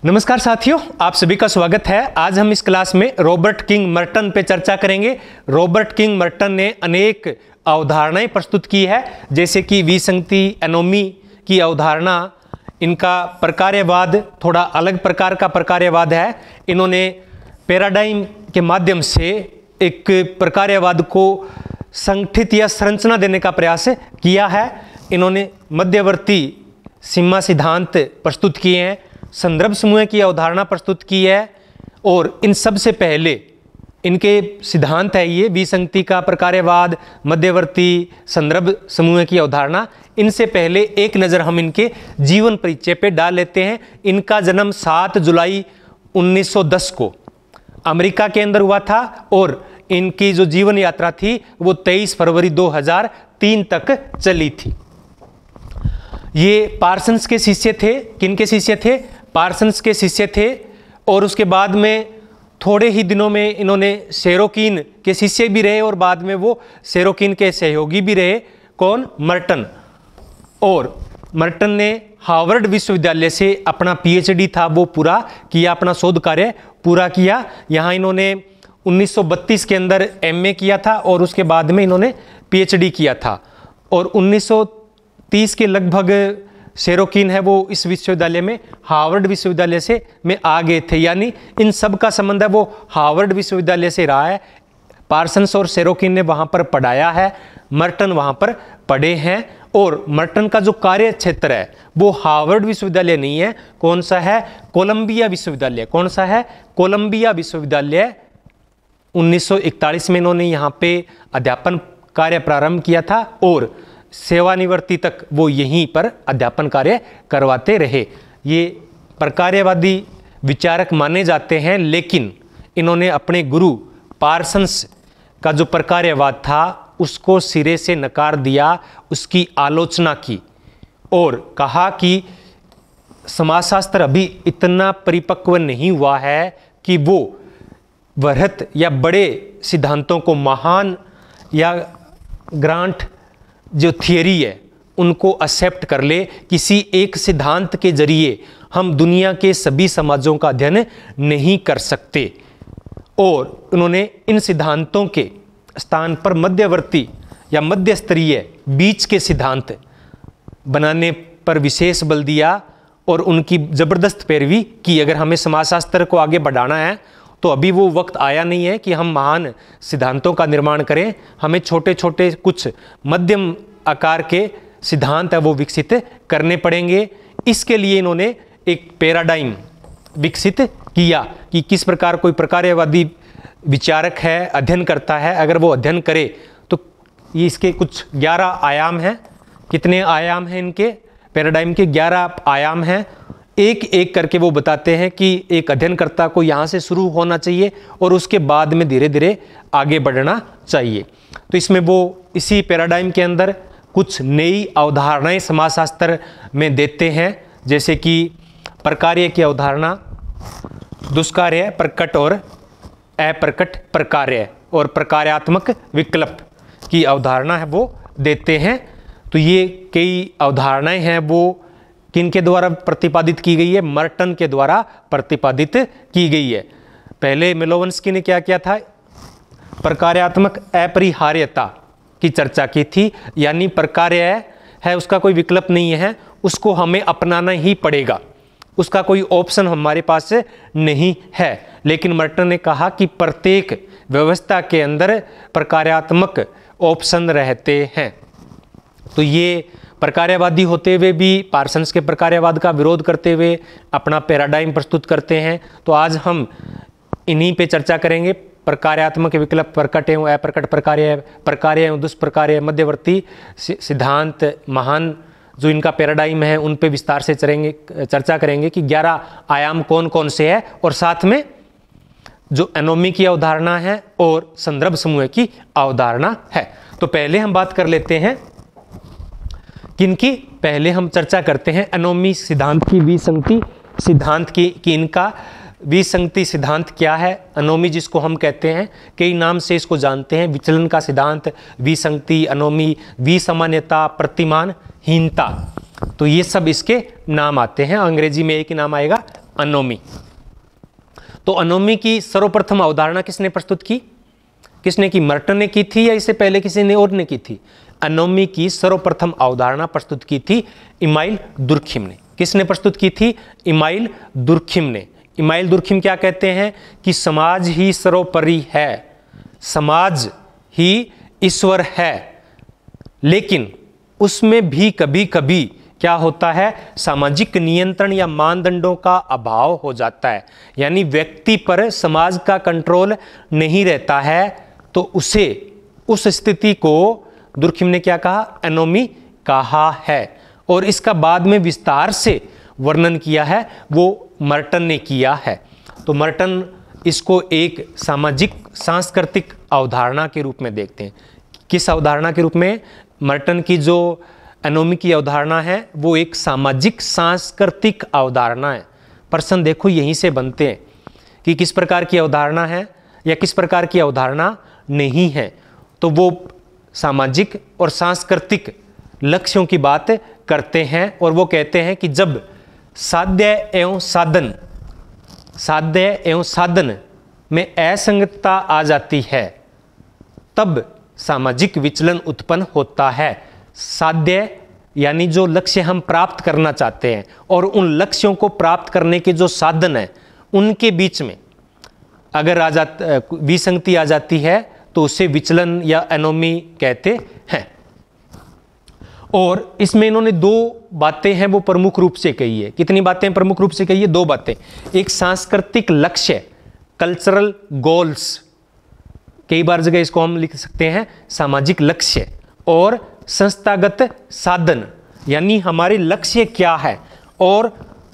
नमस्कार साथियों, आप सभी का स्वागत है। आज हम इस क्लास में रॉबर्ट किंग मर्टन पे चर्चा करेंगे। रॉबर्ट किंग मर्टन ने अनेक अवधारणाएं प्रस्तुत की है, जैसे कि विसंगति, एनोमी की अवधारणा। इनका प्रकार्यवाद थोड़ा अलग प्रकार का प्रकार्यवाद है। इन्होंने पैराडाइम के माध्यम से एक प्रकार्यवाद को संगठित या संरचना देने का प्रयास किया है। इन्होंने मध्यवर्ती सीमा सिद्धांत प्रस्तुत किए हैं, संदर्भ समूह की अवधारणा प्रस्तुत की है, और इन सब से पहले इनके सिद्धांत है ये विसंगति का प्रकार्यवाद, मध्यवर्ती संदर्भ समूह की अवधारणा। इनसे पहले एक नज़र हम इनके जीवन परिचय पे डाल लेते हैं। इनका जन्म 7 जुलाई 1910 को अमेरिका के अंदर हुआ था, और इनकी जो जीवन यात्रा थी वो 23 फरवरी 2003 तक चली थी। ये पार्सन्स के शिष्य थे। किनके शिष्य थे? पार्सन्स के शिष्य थे। और उसके बाद में थोड़े ही दिनों में इन्होंने शेरोकिन के शिष्य भी रहे, और बाद में वो शेरोकिन के सहयोगी भी रहे। कौन? मर्टन। और मर्टन ने हार्वर्ड विश्वविद्यालय से अपना पीएचडी था वो पूरा किया, अपना शोध कार्य पूरा किया। यहाँ इन्होंने 1932 के अंदर एमए किया था, और उसके बाद में इन्होंने पीएचडी किया था। और 1930 के लगभग शेरोकिन है वो इस विश्वविद्यालय में, हार्वर्ड विश्वविद्यालय से में आ गए थे। यानी इन सब का संबंध है वो हार्वर्ड विश्वविद्यालय से रहा है। पार्सन्स और शेरोकिन ने वहाँ पर पढ़ाया है, मर्टन वहाँ पर पढ़े हैं। और मर्टन का जो कार्य क्षेत्र है वो हार्वर्ड विश्वविद्यालय नहीं है। कौन सा है? कोलंबिया विश्वविद्यालय। कौन सा है? कोलंबिया विश्वविद्यालय। 1941 में इन्होंने यहाँ पे अध्यापन कार्य प्रारंभ किया था, और सेवानिवृत्ति तक वो यहीं पर अध्यापन कार्य करवाते रहे। ये प्रकार्यवादी विचारक माने जाते हैं, लेकिन इन्होंने अपने गुरु पार्सन्स का जो प्रकार्यवाद था उसको सिरे से नकार दिया, उसकी आलोचना की, और कहा कि समाजशास्त्र अभी इतना परिपक्व नहीं हुआ है कि वो वृहत या बड़े सिद्धांतों को, महान या ग्रांट जो थियरी है उनको एक्सेप्ट कर ले। किसी एक सिद्धांत के जरिए हम दुनिया के सभी समाजों का अध्ययन नहीं कर सकते। और उन्होंने इन सिद्धांतों के स्थान पर मध्यवर्ती या मध्य स्तरीय बीच के सिद्धांत बनाने पर विशेष बल दिया, और उनकी ज़बरदस्त पैरवी की। अगर हमें समाजशास्त्र को आगे बढ़ाना है तो अभी वो वक्त आया नहीं है कि हम महान सिद्धांतों का निर्माण करें। हमें छोटे छोटे कुछ मध्यम आकार के सिद्धांत है वो विकसित करने पड़ेंगे। इसके लिए इन्होंने एक पैराडाइम विकसित किया कि किस प्रकार कोई प्रकार्यवादी विचारक है, अध्ययन करता है। अगर वो अध्ययन करे तो ये इसके कुछ 11 आयाम हैं। कितने आयाम हैं इनके? पैराडाइम के 11 आयाम हैं। एक एक करके वो बताते हैं कि एक अध्ययनकर्ता को यहाँ से शुरू होना चाहिए और उसके बाद में धीरे धीरे आगे बढ़ना चाहिए। तो इसमें वो इसी पैराडाइम के अंदर कुछ नई अवधारणाएं समाजशास्त्र में देते हैं, जैसे कि प्रकार्य की अवधारणा, दुष्कार्य, प्रकट और अप्रकट प्रकार्य, और प्रकार्यात्मक विकल्प की अवधारणा है वो देते हैं। तो ये कई अवधारणाएं हैं वो किनके द्वारा प्रतिपादित की गई है? मर्टन के द्वारा प्रतिपादित की गई है। पहले मिलोवंस्की ने क्या किया था? प्रकार्यात्मक अपरिहार्यता की चर्चा की थी, यानी प्रकार्य है उसका कोई विकल्प नहीं है, उसको हमें अपनाना ही पड़ेगा, उसका कोई ऑप्शन हमारे पास नहीं है। लेकिन मर्टन ने कहा कि प्रत्येक व्यवस्था के अंदर प्रकार्यात्मक ऑप्शन रहते हैं। तो ये प्रकार्यवादी होते हुए भी पार्सन्स के प्रकार्यवाद का विरोध करते हुए अपना पैराडाइम प्रस्तुत करते हैं। तो आज हम इन्हीं पे चर्चा करेंगे। प्रकार्यात्मक विकल्प, प्रकट एवं अप्रकट प्रकार्य, प्रकार्य एवं दुष्प्रकार्य, मध्यवर्ती सिद्धांत, महान जो इनका पैराडाइम है उन पे विस्तार से चर्चा करेंगे कि 11 आयाम कौन कौन से हैं, और साथ में जो एनोमी की अवधारणा है और संदर्भ समूह की अवधारणा है। तो पहले हम बात कर लेते हैं किनकी? पहले हम चर्चा करते हैं एनोमी सिद्धांत की, विसंगति सिद्धांत की कि इनका विसंगति सिद्धांत क्या है। एनोमी जिसको हम कहते हैं, कई नाम से इसको जानते हैं, विचलन का सिद्धांत, विसंगति, एनोमी, विसमान्यता, प्रतिमानहीनता। तो ये सब इसके नाम आते हैं। अंग्रेजी में एक ही नाम आएगा, अनोमी। तो अनोमी की सर्वप्रथम अवधारणा किसने प्रस्तुत की? किसने की? मर्टन ने की थी या इससे पहले किसी ने और ने की थी? अनोमी की सर्वप्रथम अवधारणा प्रस्तुत की थी इमाइल दुर्खिम ने। किसने प्रस्तुत की थी? इमाइल दुर्खिम ने। इमाइल दुर्खिम क्या कहते हैं कि समाज ही सर्वोपरि है, समाज ही ईश्वर है, लेकिन उसमें भी कभी कभी क्या होता है, सामाजिक नियंत्रण या मानदंडों का अभाव हो जाता है, यानी व्यक्ति पर समाज का कंट्रोल नहीं रहता है। तो उसे, उस स्थिति को दुर्खिम ने क्या कहा? एनोमी कहा है। और इसका बाद में विस्तार से वर्णन किया है वो मर्टन ने किया है। तो मर्टन इसको एक सामाजिक सांस्कृतिक अवधारणा के रूप में देखते हैं। किस अवधारणा के रूप में? मर्टन की जो एनोमी की अवधारणा है वो एक सामाजिक सांस्कृतिक अवधारणा है। प्रश्न देखो यहीं से बनते हैं कि किस प्रकार की अवधारणा है या किस प्रकार की अवधारणा नहीं है। तो वो सामाजिक और सांस्कृतिक लक्ष्यों की बात करते हैं और वो कहते हैं कि जब साध्य एवं साधन में असंगतता आ जाती है तब सामाजिक विचलन उत्पन्न होता है। साध्य यानी जो लक्ष्य हम प्राप्त करना चाहते हैं और उन लक्ष्यों को प्राप्त करने के जो साधन है उनके बीच में अगर विसंगति आ जाती है तो उसे विचलन या एनोमी कहते हैं। और इसमें इन्होंने दो बातें हैं वो प्रमुख रूप से कही है। कितनी बातें प्रमुख रूप से कही है? दो बातें। एक सांस्कृतिक लक्ष्य, कल्चरल गोल्स, कई बार जगह इसको हम लिख सकते हैं सामाजिक लक्ष्य, और संस्थागत साधन, यानी हमारे लक्ष्य क्या है और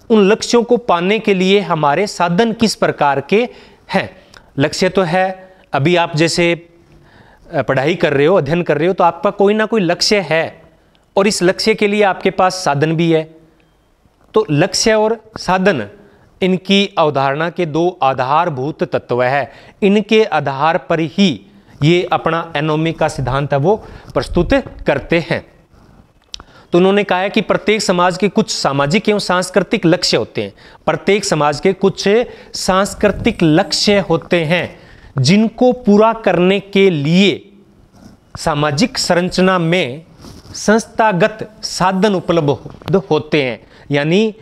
उन लक्ष्यों को पाने के लिए हमारे साधन किस प्रकार के हैं। लक्ष्य तो है, अभी आप जैसे पढ़ाई कर रहे हो, अध्ययन कर रहे हो, तो आपका कोई ना कोई लक्ष्य है और इस लक्ष्य के लिए आपके पास साधन भी है। तो लक्ष्य और साधन इनकी अवधारणा के दो आधारभूत तत्व है। इनके आधार पर ही ये अपना एनोमी का सिद्धांत है वो प्रस्तुत करते हैं। तो उन्होंने कहा है कि प्रत्येक समाज के कुछ सामाजिक एवं सांस्कृतिक लक्ष्य होते हैं। प्रत्येक समाज के कुछ सांस्कृतिक लक्ष्य होते हैं जिनको पूरा करने के लिए सामाजिक संरचना में संस्थागत साधन उपलब्ध होते हैं। यानी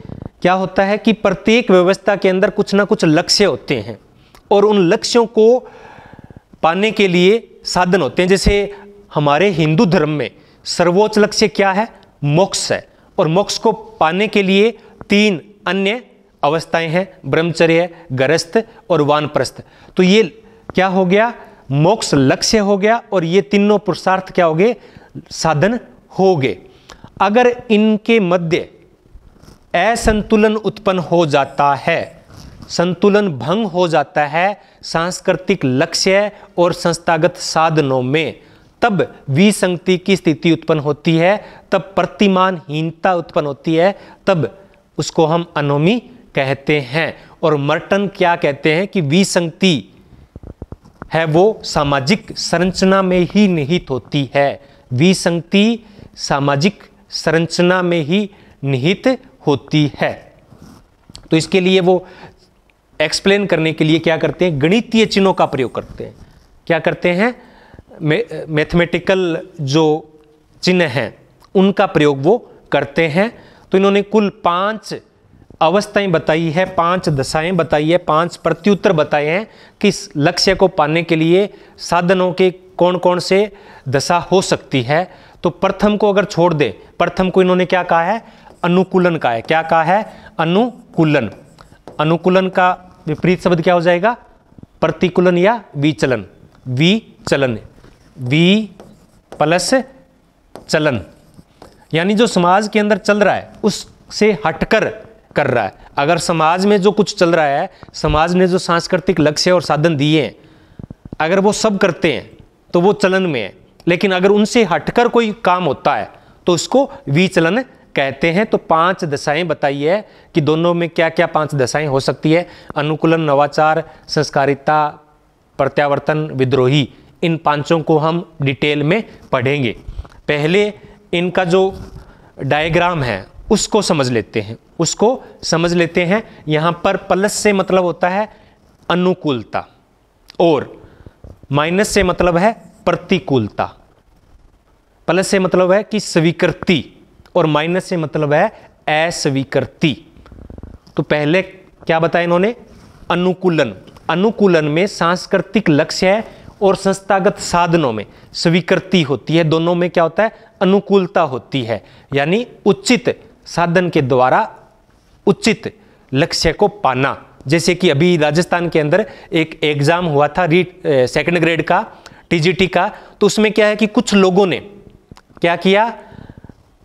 क्या होता है कि प्रत्येक व्यवस्था के अंदर कुछ ना कुछ लक्ष्य होते हैं और उन लक्ष्यों को पाने के लिए साधन होते हैं। जैसे हमारे हिंदू धर्म में सर्वोच्च लक्ष्य क्या है? मोक्ष है, और मोक्ष को पाने के लिए तीन अन्य अवस्थाएं हैं, ब्रह्मचर्य, गृहस्थ और वानप्रस्थ। तो ये क्या हो गया? मोक्ष लक्ष्य हो गया और ये तीनों पुरुषार्थ क्या हो गए? साधन हो गए। अगर इनके मध्य असंतुलन उत्पन्न हो जाता है, संतुलन भंग हो जाता है सांस्कृतिक लक्ष्य और संस्थागत साधनों में, तब विसंगति की स्थिति उत्पन्न होती है, तब प्रतिमानहीनता उत्पन्न होती है, तब उसको हम अनोमी कहते हैं। और मर्टन क्या कहते हैं कि विसंगति है वो सामाजिक संरचना में ही निहित होती है। विसंगति सामाजिक संरचना में ही निहित होती है। तो इसके लिए वो एक्सप्लेन करने के लिए क्या करते हैं? गणितीय चिन्हों का प्रयोग करते हैं। क्या करते हैं? मैथमेटिकल जो चिन्ह हैं उनका प्रयोग वो करते हैं। तो इन्होंने कुल 5 अवस्थाएं बताई है, 5 दशाएं बताई है, 5 प्रत्युत्तर बताए हैं कि इस लक्ष्य को पाने के लिए साधनों के कौन कौन से दशा हो सकती है। तो प्रथम को अगर छोड़ दे, प्रथम को इन्होंने क्या कहा है? अनुकूलन का है। क्या कहा है? अनुकूलन। अनुकूलन का विपरीत शब्द क्या हो जाएगा? प्रतिकूलन या विचलन। विचलन, वी प्लस चलन, यानी जो समाज के अंदर चल रहा है उससे हटकर कर रहा है। अगर समाज में जो कुछ चल रहा है, समाज ने जो सांस्कृतिक लक्ष्य और साधन दिए हैं, अगर वो सब करते हैं तो वो चलन में है, लेकिन अगर उनसे हटकर कोई काम होता है तो उसको विचलन कहते हैं। तो 5 दशाएं बताई है कि दोनों में क्या क्या 5 दशाएं हो सकती है। अनुकूलन, नवाचार, संस्कारिता, प्रत्यावर्तन, विद्रोही, इन 5 को हम डिटेल में पढ़ेंगे। पहले इनका जो डायग्राम है उसको समझ लेते हैं, उसको समझ लेते हैं। यहां पर प्लस से मतलब होता है अनुकूलता और माइनस से मतलब है प्रतिकूलता। प्लस से मतलब है कि स्वीकृति और माइनस से मतलब है अस्वीकृति। तो पहले क्या बताया इन्होंने, अनुकूलन। अनुकूलन में सांस्कृतिक लक्ष्य है और संस्थागत साधनों में स्वीकृति होती है, दोनों में क्या होता है, अनुकूलता होती है। यानी उचित साधन के द्वारा उचित लक्ष्य को पाना। जैसे कि अभी राजस्थान के अंदर एक एग्जाम हुआ था सेकंड ग्रेड का, टीजीटी का, तो उसमें क्या है कि कुछ लोगों ने क्या किया,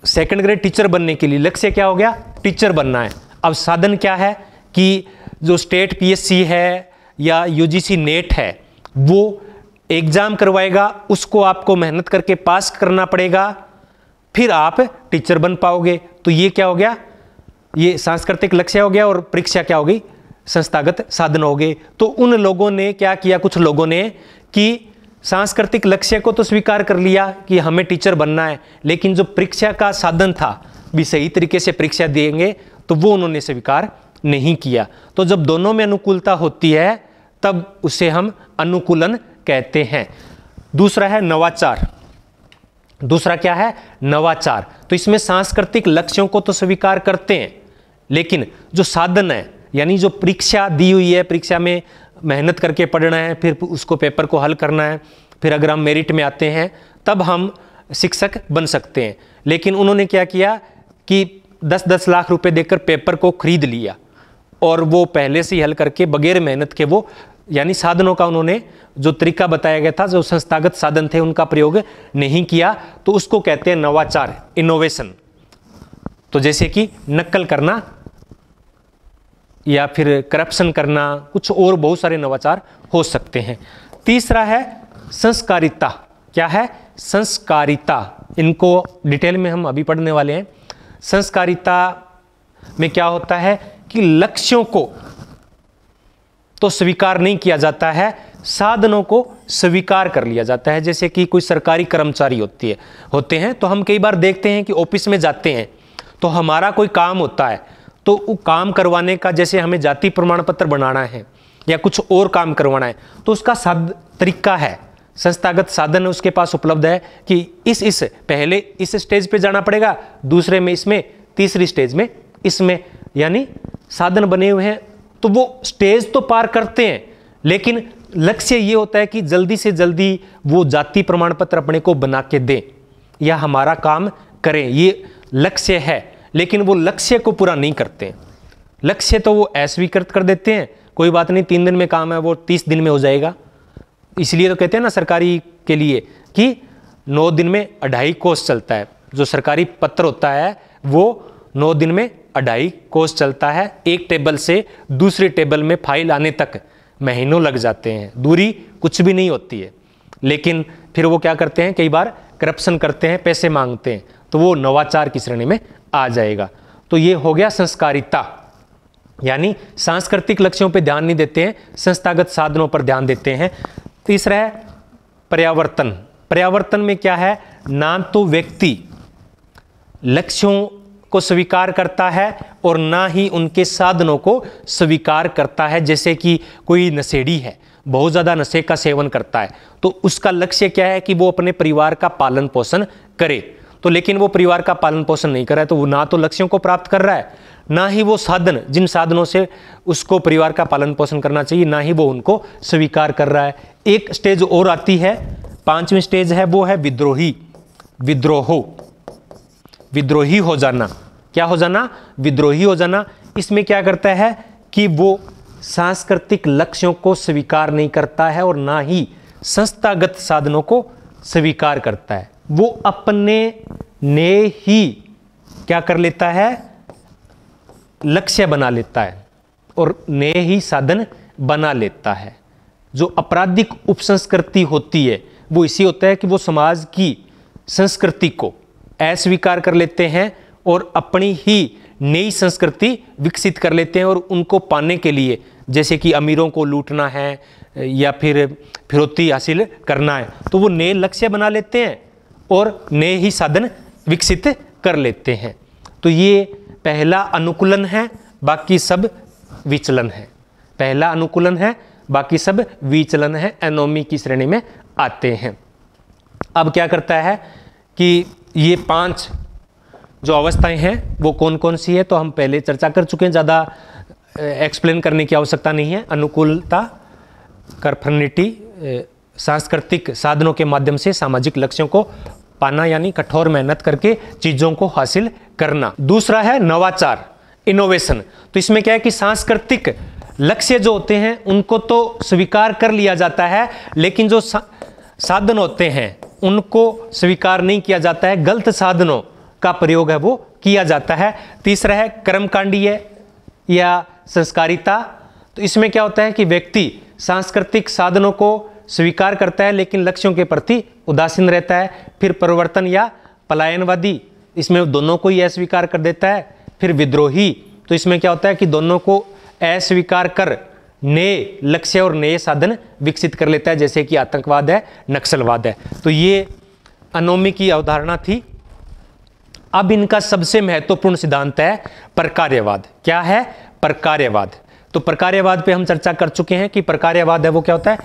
सेकंड ग्रेड टीचर बनने के लिए लक्ष्य क्या हो गया, टीचर बनना है। अब साधन क्या है कि जो स्टेट पीएससी है या यूजीसी नेट है वो एग्जाम करवाएगा, उसको आपको मेहनत करके पास करना पड़ेगा, फिर आप टीचर बन पाओगे। तो ये क्या हो गया, ये सांस्कृतिक लक्ष्य हो गया और परीक्षा क्या हो गई, संस्थागत साधन हो गए। तो उन लोगों ने क्या किया, कुछ लोगों ने कि सांस्कृतिक लक्ष्य को तो स्वीकार कर लिया कि हमें टीचर बनना है, लेकिन जो परीक्षा का साधन था भी सही तरीके से परीक्षा देंगे तो वो उन्होंने स्वीकार नहीं किया। तो जब दोनों में अनुकूलता होती है तब उसे हम अनुकूलन कहते हैं। दूसरा है नवाचार। दूसरा क्या है, नवाचार। तो इसमें सांस्कृतिक लक्ष्यों को तो स्वीकार करते हैं, लेकिन जो साधन है यानी जो परीक्षा दी हुई है, परीक्षा में मेहनत करके पढ़ना है, फिर उसको पेपर को हल करना है, फिर अगर हम मेरिट में आते हैं तब हम शिक्षक बन सकते हैं। लेकिन उन्होंने क्या किया कि 10-10 लाख रुपए देकर पेपर को खरीद लिया और वो पहले से ही हल करके बगैर मेहनत के वो यानी साधनों का उन्होंने जो तरीका बताया गया था, जो संस्थागत साधन थे उनका प्रयोग नहीं किया, तो उसको कहते हैं नवाचार, इनोवेशन। तो जैसे कि नकल करना या फिर करप्शन करना, कुछ और बहुत सारे नवाचार हो सकते हैं। तीसरा है संस्कारिता। क्या है, संस्कारिता। इनको डिटेल में हम अभी पढ़ने वाले हैं। संस्कारिता में क्या होता है कि लक्ष्यों को तो स्वीकार नहीं किया जाता है, साधनों को स्वीकार कर लिया जाता है। जैसे कि कोई सरकारी कर्मचारी होते हैं तो हम कई बार देखते हैं कि ऑफिस में जाते हैं तो हमारा कोई काम होता है, तो वो काम करवाने का, जैसे हमें जाति प्रमाण पत्र बनाना है या कुछ और काम करवाना है, तो उसका तरीका है, संस्थागत साधन उसके पास उपलब्ध है कि इस पहले इस स्टेज पे जाना पड़ेगा, दूसरे में इसमें, तीसरी स्टेज में इसमें, यानी साधन बने हुए हैं। तो वो स्टेज तो पार करते हैं, लेकिन लक्ष्य ये होता है कि जल्दी से जल्दी वो जाति प्रमाण पत्र अपने को बना के दें या हमारा काम करें, ये लक्ष्य है। लेकिन वो लक्ष्य को पूरा नहीं करते। लक्ष्य तो वो अस्वीकृत कर देते हैं, कोई बात नहीं, 3 दिन में काम है वो 30 दिन में हो जाएगा। इसलिए तो कहते हैं ना सरकारी के लिए कि 9 दिन में 2.5 कोर्स चलता है। जो सरकारी पत्र होता है वो 9 दिन में 2.5 कोर्स चलता है। एक टेबल से दूसरे टेबल में फाइल आने तक महीनों लग जाते हैं, दूरी कुछ भी नहीं होती है। लेकिन फिर वो क्या करते हैं, कई बार करप्शन करते हैं, पैसे मांगते हैं, तो वो नवाचार की श्रेणी में आ जाएगा। तो ये हो गया संस्कारिता, यानी सांस्कृतिक लक्ष्यों पर ध्यान नहीं देते हैं, संस्थागत साधनों पर ध्यान देते हैं। तीसरा है पर्यावर्तन। पर्यावर्तन में क्या है, ना तो व्यक्ति लक्ष्यों को स्वीकार करता है और ना ही उनके साधनों को स्वीकार करता है। जैसे कि कोई नशेड़ी है, बहुत ज़्यादा नशे का सेवन करता है, तो उसका लक्ष्य क्या है कि वो अपने परिवार का पालन पोषण करे, तो लेकिन वो परिवार का पालन पोषण नहीं कर रहा है, तो वो ना तो लक्ष्यों को प्राप्त कर रहा है, ना ही वो साधन, जिन साधनों से उसको परिवार का पालन पोषण करना चाहिए, ना ही वो उनको स्वीकार कर रहा है। एक स्टेज और आती है, 5वीं स्टेज है, वो है विद्रोही। विद्रोही हो जाना। क्या हो जाना, विद्रोही हो जाना। इसमें क्या करता है कि वो सांस्कृतिक लक्ष्यों को स्वीकार नहीं करता है और ना ही संस्थागत साधनों को स्वीकार करता है। वो अपने ने ही क्या कर लेता है, लक्ष्य बना लेता है और ने ही साधन बना लेता है। जो आपराधिक उपसंस्कृति होती है वो इसी होता है कि वो समाज की संस्कृति को अस्वीकार कर लेते हैं और अपनी ही नई संस्कृति विकसित कर लेते हैं, और उनको पाने के लिए, जैसे कि अमीरों को लूटना है या फिर फिरौती हासिल करना है, तो वो नए लक्ष्य बना लेते हैं और नए ही साधन विकसित कर लेते हैं। तो ये पहला अनुकूलन है, बाकी सब विचलन है। पहला अनुकूलन है, बाकी सब विचलन है, एनोमी की श्रेणी में आते हैं। अब क्या करता है कि ये 5 जो अवस्थाएं हैं वो कौन कौन सी है, तो हम पहले चर्चा कर चुके हैं, ज़्यादा एक्सप्लेन करने की आवश्यकता नहीं है। अनुकूलता, कन्फर्मिटी, सांस्कृतिक साधनों के माध्यम से सामाजिक लक्ष्यों को पाना, यानी कठोर मेहनत करके चीज़ों को हासिल करना। दूसरा है नवाचार, इनोवेशन। तो इसमें क्या है कि सांस्कृतिक लक्ष्य जो होते हैं उनको तो स्वीकार कर लिया जाता है, लेकिन जो साधन होते हैं उनको स्वीकार नहीं किया जाता है, गलत साधनों का प्रयोग है वो किया जाता है। तीसरा है कर्मकांडीय या संस्कारिता। तो इसमें क्या होता है कि व्यक्ति सांस्कृतिक साधनों को स्वीकार करता है लेकिन लक्ष्यों के प्रति उदासीन रहता है। फिर परिवर्तन या पलायनवादी, इसमें दोनों को ही अस्वीकार कर देता है। फिर विद्रोही, तो इसमें क्या होता है कि दोनों को अस्वीकार कर नए लक्ष्य और नए साधन विकसित कर लेता है, जैसे कि आतंकवाद है, नक्सलवाद है। तो ये एनोमी की अवधारणा थी। अब इनका सबसे महत्वपूर्ण सिद्धांत है प्रकार्यवाद। क्या है? प्रकार्यवाद। तो प्रकार्यवाद पे हम चर्चा कर चुके हैं कि प्रकार्यवाद है वो क्या होता है,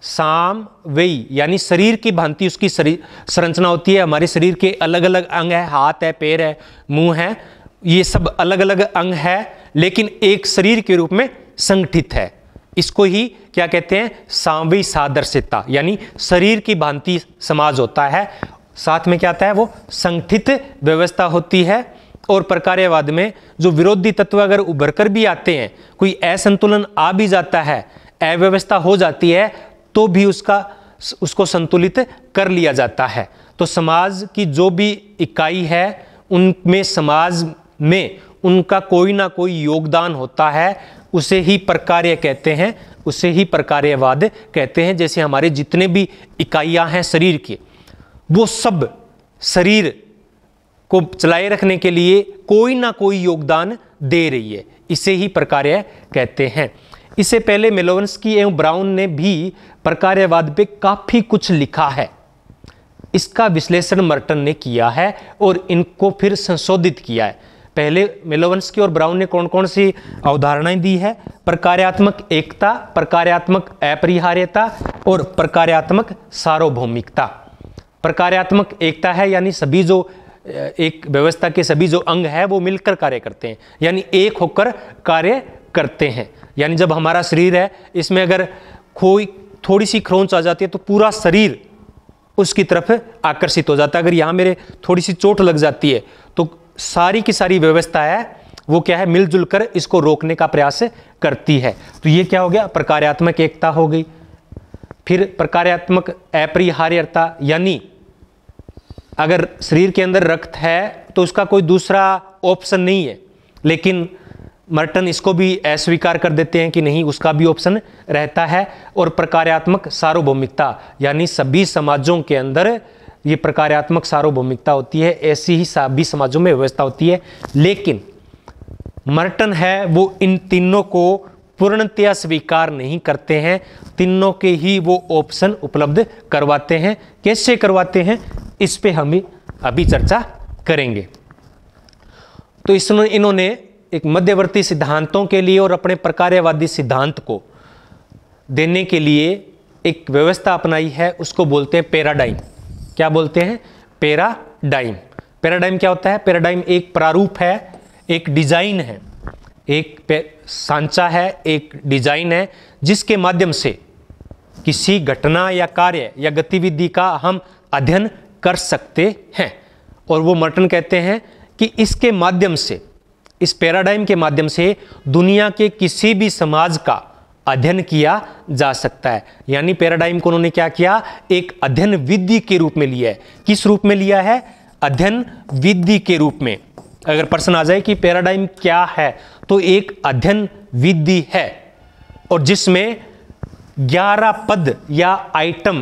सामवेई यानी शरीर की भांति उसकी संरचना होती है। हमारे शरीर के अलग अलग अंग है, हाथ है, पैर है, मुंह है, ये सब अलग अलग अंग है, लेकिन एक शरीर के रूप में संगठित है। इसको ही क्या कहते हैं, सामवेई सादृश्यता, यानी शरीर की भांति समाज होता है। साथ में क्या आता है, वो संगठित व्यवस्था होती है। और प्रकार्यवाद में जो विरोधी तत्व अगर उभर कर भी आते हैं, कोई असंतुलन आ भी जाता है, अव्यवस्था हो जाती है, तो भी उसको संतुलित कर लिया जाता है। तो समाज की जो भी इकाई है उनमें समाज में उनका कोई ना कोई योगदान होता है, उसे ही प्रकार्य कहते हैं, उसे ही प्रकार्यवाद कहते हैं। जैसे हमारे जितने भी इकाइयां हैं शरीर की, वो सब शरीर को चलाए रखने के लिए कोई ना कोई योगदान दे रही है, इसे ही प्रकार्य कहते हैं। इससे पहले मेलोवंस्की एवं ब्राउन ने भी प्रकार्यवाद पे काफी कुछ लिखा है। इसका विश्लेषण मर्टन ने किया है और इनको फिर संशोधित किया है। पहले मेलोवंस्की और ब्राउन ने कौन कौन सी अवधारणाएं दी है, प्रकार्यात्मक एकता, प्रकार्यात्मक अपरिहार्यता और प्रकार्यात्मक सार्वभौमिकता। प्रकार्यात्मक एकता है यानी सभी जो एक व्यवस्था के सभी जो अंग है वो मिलकर कार्य करते हैं, यानी एक होकर कार्य करते हैं। यानी जब हमारा शरीर है, इसमें अगर कोई थोड़ी सी खरोंच आ जाती है तो पूरा शरीर उसकी तरफ आकर्षित हो जाता है। अगर यहाँ मेरे थोड़ी सी चोट लग जाती है तो सारी की सारी व्यवस्था है वो क्या है, मिलजुल कर इसको रोकने का प्रयास करती है। तो ये क्या हो गया, प्रकार्यात्मक एकता हो गई। फिर प्रकार्यात्मक अपरिहार्यता, यानी अगर शरीर के अंदर रक्त है तो उसका कोई दूसरा ऑप्शन नहीं है, लेकिन मर्टन इसको भी अस्वीकार कर देते हैं कि नहीं, उसका भी ऑप्शन रहता है। और प्रकार्यात्मक सार्वभौमिकता, यानी सभी समाजों के अंदर ये प्रकार्यात्मक सार्वभौमिकता होती है, ऐसी ही सभी समाजों में व्यवस्था होती है। लेकिन मर्टन है वो इन तीनों को पूर्णतया स्वीकार नहीं करते हैं, तीनों के ही वो ऑप्शन उपलब्ध करवाते हैं। कैसे करवाते हैं, इस पे हम अभी चर्चा करेंगे। तो इन्होंने एक मध्यवर्ती सिद्धांतों के लिए और अपने प्रकार्यवादी सिद्धांत को देने के लिए एक व्यवस्था अपनाई है, उसको बोलते हैं पैराडाइम। क्या बोलते हैं, पैराडाइम। पैराडाइम क्या होता है, पैराडाइम एक प्रारूप है, एक डिजाइन है, एक सांचा है, एक डिजाइन है, जिसके माध्यम से किसी घटना या कार्य या गतिविधि का हम अध्ययन कर सकते हैं। और वो मर्टन कहते हैं कि इसके माध्यम से, इस पैराडाइम के माध्यम से दुनिया के किसी भी समाज का अध्ययन किया जा सकता है। यानी पैराडाइम को उन्होंने क्या किया, एक अध्ययन विधि के रूप में लिया है। किस रूप में लिया है, अध्ययन विधि के रूप में। अगर प्रश्न आ जाए कि पैराडाइम क्या है, तो एक अध्ययन विधि है और जिसमें 11 पद या आइटम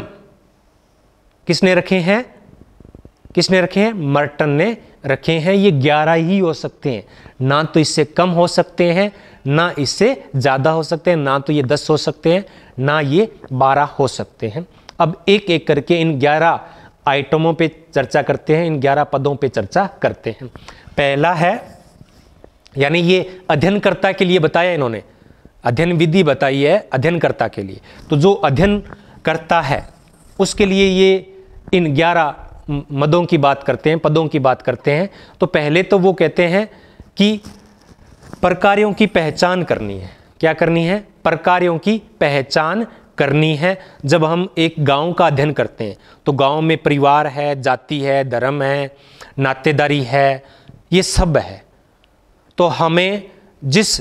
किसने रखे हैं, किसने रखे हैं, मर्टन ने रखे हैं। ये 11 ही हो सकते हैं, ना तो इससे कम हो सकते हैं, ना इससे ज़्यादा हो सकते हैं, ना तो ये 10 हो सकते हैं, ना ये 12 हो सकते हैं। अब एक एक करके इन 11 आइटमों पे चर्चा करते हैं, इन 11 पदों पे चर्चा करते हैं। पहला है, यानी ये अध्ययनकर्ता के लिए बताया इन्होंने, अध्ययन विधि बताई है अध्ययनकर्ता के लिए। तो जो अध्ययन करता है उसके लिए ये इन 11 मदों की बात करते हैं, पदों की बात करते हैं। तो पहले तो वो कहते हैं कि प्रकारों की पहचान करनी है। क्या करनी है? प्रकारों की पहचान करनी है। जब हम एक गांव का अध्ययन करते हैं तो गांव में परिवार है, जाति है, धर्म है, नातेदारी है, ये सब है। तो हमें जिस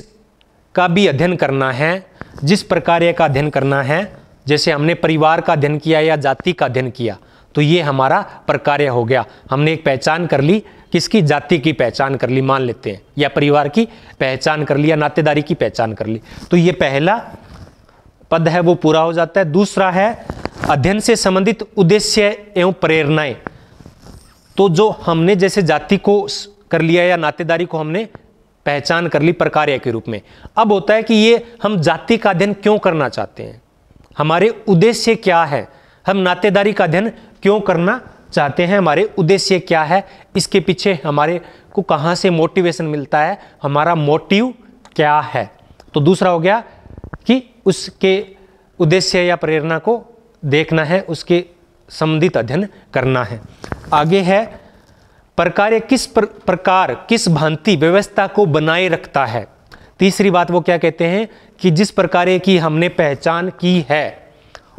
का भी अध्ययन करना है, जिस प्रकार का अध्ययन करना है, जैसे हमने परिवार का अध्ययन किया या जाति का अध्ययन किया, तो ये हमारा प्रकार हो गया। हमने एक पहचान कर ली, किसकी? जाति की पहचान कर ली मान लेते हैं, या परिवार की पहचान कर ली, या नातेदारी की पहचान कर ली। तो ये पहला पद है वो पूरा हो जाता है। दूसरा है अध्ययन से संबंधित उद्देश्य एवं प्रेरणाएं। तो जो हमने जैसे जाति को कर लिया या नातेदारी को हमने पहचान कर ली प्रकार्य के रूप में, अब होता है कि ये हम जाति का अध्ययन क्यों करना चाहते हैं, हमारे उद्देश्य क्या है, हम नातेदारी का अध्ययन क्यों करना चाहते हैं, हमारे उद्देश्य क्या है, इसके पीछे हमारे को कहाँ से मोटिवेशन मिलता है, हमारा मोटिव क्या है। तो दूसरा हो गया कि उसके उद्देश्य या प्रेरणा को देखना है, उसके संबंधित अध्ययन करना है। आगे है प्रकार किस प्रकार किस भांति व्यवस्था को बनाए रखता है। तीसरी बात वो क्या कहते हैं कि जिस प्रकार की हमने पहचान की है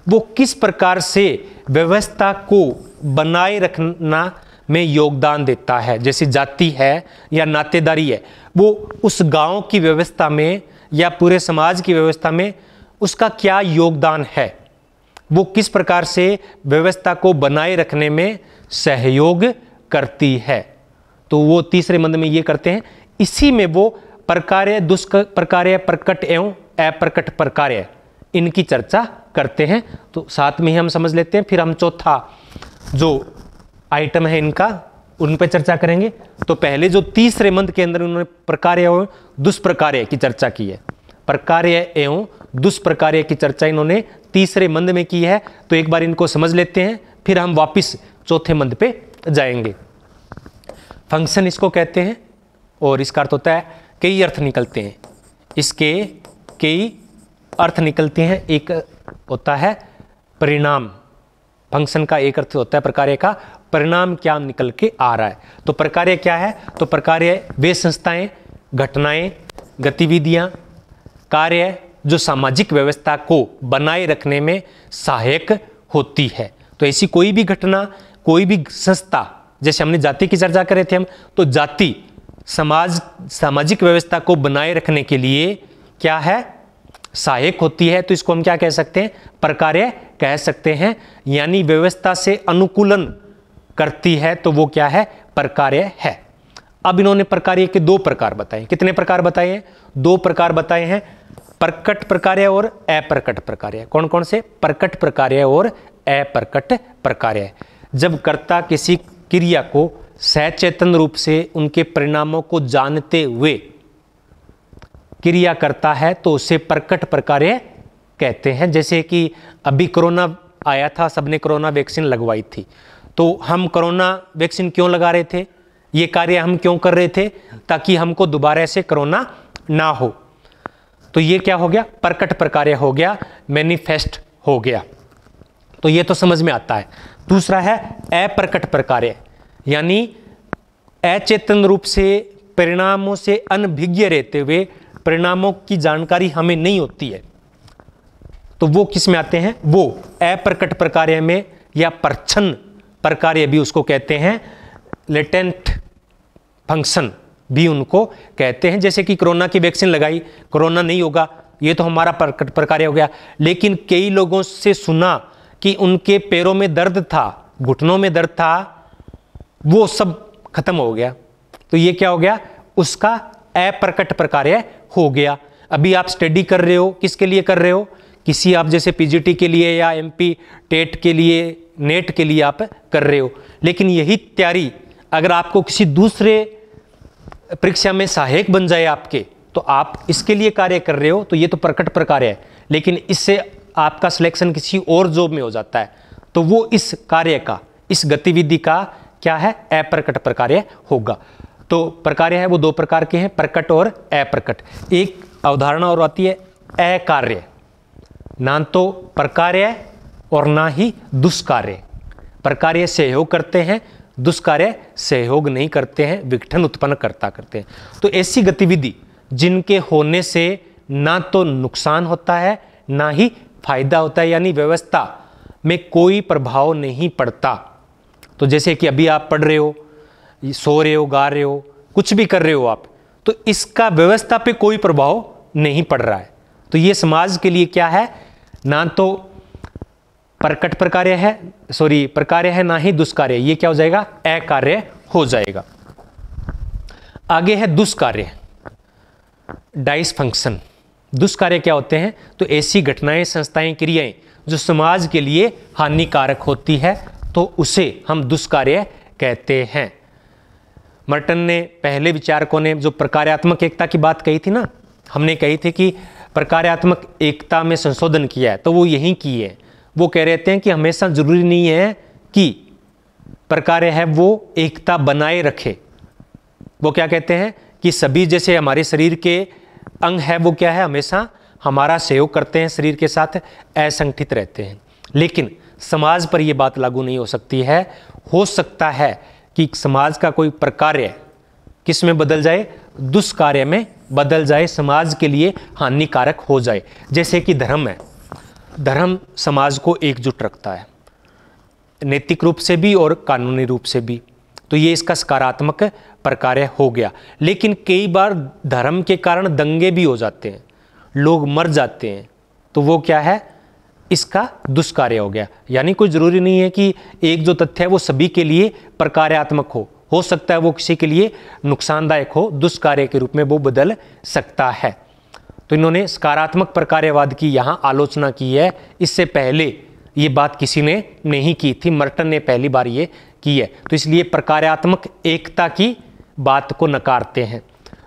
वो किस प्रकार से व्यवस्था को बनाए रखना में योगदान देता है। जैसे जाति है या नातेदारी है, वो उस गांव की व्यवस्था में या पूरे समाज की व्यवस्था में उसका क्या योगदान है, वो किस प्रकार से व्यवस्था को बनाए रखने में सहयोग करती है। तो वो तीसरे मंद में ये करते हैं। इसी में वो प्रकार्य, दुष्प्रकार्य, प्रकट एवं अप्रकट प्रकार्य, इनकी चर्चा करते हैं। तो साथ में ही हम समझ लेते हैं, फिर हम चौथा जो आइटम है इनका उन पर चर्चा करेंगे। तो पहले जो तीसरे मंद के अंदर उन्होंने प्रकार्य एवं दुष्प्रकार्य की चर्चा की है, प्रकार्य एवं दुष्प्रकार्य की चर्चा इन्होंने तीसरे मंद में की है। तो एक बार इनको समझ लेते हैं, फिर हम वापस चौथे मंद पे जाएंगे। फंक्शन इसको कहते हैं और इसका अर्थ होता है कई अर्थ निकलते हैं, इसके कई अर्थ निकलते हैं। एक होता है परिणाम, फंक्शन का एक अर्थ होता है प्रकार्य का परिणाम क्या निकल के आ रहा है। तो प्रकार्य क्या है? तो प्रकार्य वे संस्थाएं, घटनाएं, गतिविधियां, कार्य जो सामाजिक व्यवस्था को बनाए रखने में सहायक होती है। तो ऐसी कोई भी घटना, कोई भी संस्था, जैसे हमने जाति की चर्चा कर रहे थे हम, तो जाति सामाजिक व्यवस्था को बनाए रखने के लिए क्या है? सहायक होती है। तो इसको हम क्या कह सकते हैं? प्रकार्य कह सकते हैं। यानी व्यवस्था से अनुकूलन करती है, तो वो क्या है? प्रकार्य है। अब इन्होंने प्रकार्य के 2 प्रकार बताए। कितने प्रकार बताए हैं? 2 प्रकार बताए हैं, प्रकट प्रकार्य और अप्रकट प्रकार्य। कौन कौन से? प्रकट प्रकार्य और अप्रकट प्रकार्य। जब कर्ता किसी क्रिया को सचेतन रूप से उनके परिणामों को जानते हुए क्रिया करता है तो उसे प्रकट प्रकार्य कहते हैं। जैसे कि अभी कोरोना आया था, सबने कोरोना वैक्सीन लगवाई थी, तो हम कोरोना वैक्सीन क्यों लगा रहे थे? ये कार्य हम क्यों कर रहे थे? ताकि हमको दोबारा से कोरोना ना हो। तो ये क्या हो गया? प्रकट प्रकार्य हो गया, मैनिफेस्ट हो गया। तो ये तो समझ में आता है। दूसरा है अप्रकट प्रकार्य, यानी अचेतन रूप से परिणामों से अनभिज्ञ रहते हुए परिणामों की जानकारी हमें नहीं होती है, तो वो किस में आते हैं? वो अप्रकट प्रकार्य में, या परछन प्रकार्य भी उसको कहते हैं, लेटेंट फंक्शन भी उनको कहते हैं। जैसे कि कोरोना की वैक्सीन लगाई, कोरोना नहीं होगा, ये तो हमारा प्रकट प्रकार्य हो गया। लेकिन कई लोगों से सुना कि उनके पैरों में दर्द था, घुटनों में दर्द था, वो सब खत्म हो गया, तो ये क्या हो गया? उसका अप्रकट प्रकार्य हो गया। अभी आप स्टडी कर रहे हो, किसके लिए कर रहे हो? किसी आप जैसे पीजीटी के लिए या एमपी टेट के लिए, नेट के लिए आप कर रहे हो। लेकिन यही तैयारी अगर आपको किसी दूसरे परीक्षा में सहायक बन जाए आपके, तो आप इसके लिए कार्य कर रहे हो, तो ये तो प्रकट प्रकार्य है। लेकिन इससे आपका सिलेक्शन किसी और जॉब में हो जाता है, तो वो इस कार्य का, इस गतिविधि का क्या है, अप्रकट प्रकार्य होगा। तो प्रकार्य है वो दो प्रकार के हैं, प्रकट और अप्रकट। एक अवधारणा और आती है अकार्य, ना तो प्रकार्य और ना ही दुष्कार्य। प्रकार्य सहयोग करते हैं, दुष्कार्य सहयोग नहीं करते हैं, विघटन उत्पन्न करते हैं। तो ऐसी गतिविधि जिनके होने से ना तो नुकसान होता है ना ही फायदा होता है, यानी व्यवस्था में कोई प्रभाव नहीं पड़ता। तो जैसे कि अभी आप पढ़ रहे हो, सो रहे हो, गा रहे हो, कुछ भी कर रहे हो आप, तो इसका व्यवस्था पे कोई प्रभाव नहीं पड़ रहा है। तो ये समाज के लिए क्या है, ना तो प्रकट प्रकार्य है, प्रकार्य है, ना ही दुष्कार्य। ये क्या हो जाएगा, अकार्य हो जाएगा। आगे है दुष्कार्य, डाइसफंक्शन। दुष्कार्य क्या होते हैं, तो ऐसी घटनाएं, संस्थाएं, क्रियाएं जो समाज के लिए हानिकारक होती है, तो उसे हम दुष्कार्य कहते हैं। मर्टन ने, पहले विचारकों ने जो प्रकार्यात्मक एकता की बात कही थी ना, हमने कही थी कि प्रकार्यात्मक एकता में संशोधन किया है, तो वो यही की है। वो कह रहे थे कि हमेशा जरूरी नहीं है कि प्रकार्य है वो एकता बनाए रखे। वो क्या कहते हैं कि सभी, जैसे हमारे शरीर के अंग है वो क्या है, हमेशा हमारा सहयोग करते हैं, शरीर के साथ असंगठित रहते हैं। लेकिन समाज पर यह बात लागू नहीं हो सकती है। हो सकता है कि समाज का कोई प्रकार्य किस में बदल जाए, दुष्कार्य में बदल जाए, समाज के लिए हानिकारक हो जाए। जैसे कि धर्म है, धर्म समाज को एकजुट रखता है, नैतिक रूप से भी और कानूनी रूप से भी। तो ये इसका सकारात्मक प्रकार्य हो गया। लेकिन कई बार धर्म के कारण दंगे भी हो जाते हैं, लोग मर जाते हैं, तो वो क्या है, इसका दुष्कार्य हो गया। यानी कोई जरूरी नहीं है कि एक जो तथ्य है वो सभी के लिए प्रकार्यात्मक हो सकता है वो किसी के लिए नुकसानदायक हो, दुष्कार्य के रूप में वो बदल सकता है। तो इन्होंने सकारात्मक प्रकार्यवाद की यहाँ आलोचना की है। इससे पहले ये बात किसी ने नहीं की थी, मर्टन ने पहली बार ये की है। तो इसलिए प्रकार्यात्मक एकता की बात को नकारते हैं।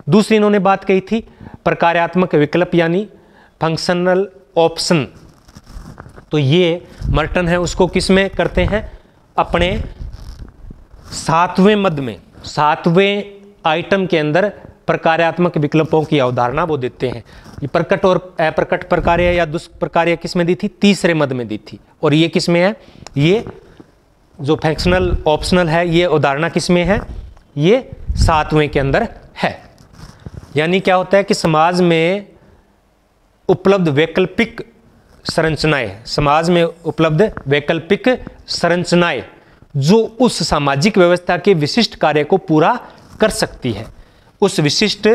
दूसरी इन्होंने बात कही थी प्रकार्यात्मक विकल्प, यानी फंक्शनल ऑप्शन। तो ये मर्टन है उसको किस में करते हैं, अपने 7वें मद में, 7वें आइटम के अंदर प्रकार्यात्मक विकल्पों की अवधारणा वो देते हैं। ये प्रकट और अप्रकट प्रकार्य या दुष्प्रकार्य किस में दी थी, तीसरे मद में दी थी। और ये किस में है, ये जो फंक्शनल ऑप्शनल है, ये अवधारणा किस में है, ये 7वें के अंदर है। यानी क्या होता है कि समाज में उपलब्ध वैकल्पिक संरचनाएं, समाज में उपलब्ध वैकल्पिक संरचनाएं जो उस सामाजिक व्यवस्था के विशिष्ट कार्य को पूरा कर सकती है, उस विशिष्ट